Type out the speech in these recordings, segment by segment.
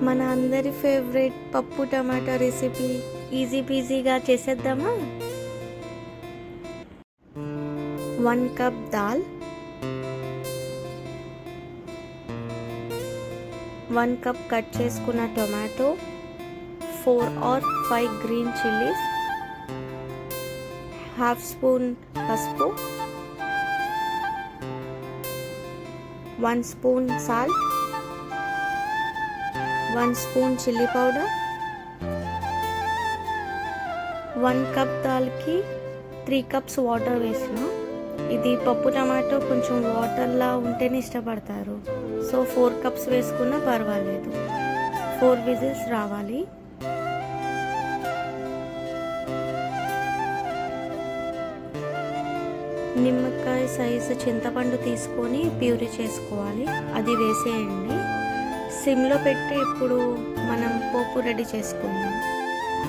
మన అందరి ఫేవరెట్ పప్పు టమాటా రెసిపీ ఈజీ పీజీగా చేసేద్దామా? 1 కప్ దాల్, 1 కప్ కట్ చేసుకున్న tomato, 4 or 5 green chillies, half spoon పసుపు, 1 spoon salt, 1 spoon chilli powder. 1 cup దాల్కి 3 కప్స్ వాటర్ వేసిన. ఇది పప్పు టమాటో కొంచెం వాటర్లా ఉంటేనే ఇష్టపడతారు, సో 4 కప్స్ వేసుకున్నా పర్వాలేదు. 4 విజిల్స్ రావాలి. నిమ్మకాయ సైజు చింతపండు తీసుకొని ప్యూరీ చేసుకోవాలి, అది వేసేయండి. సిమ్లో పెట్టి ఇప్పుడు మనం పోపు రెడీ చేసుకుందాం.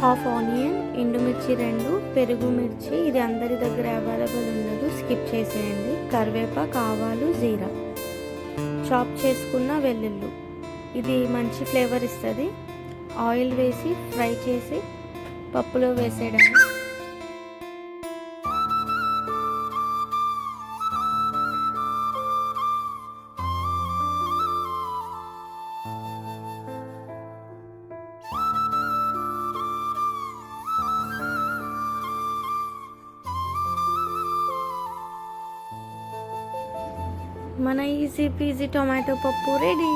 హాఫ్ ఆనియన్, ఎండుమిర్చి 2, పెరుగు మిర్చి, ఇది అందరి దగ్గర అవైలబుల్ ఉండదు, స్కిప్ చేసేయండి. కరివేపాకు, ఆవాలు, జీరా, చాప్ చేసుకున్న వెల్లుల్లి, ఇది మంచి ఫ్లేవర్ ఇస్తుంది. ఆయిల్ వేసి ఫ్రై చేసి పప్పులో వేసేయడం. మన ఈజీ పీజీ టొమాటో పప్పు రెడీ.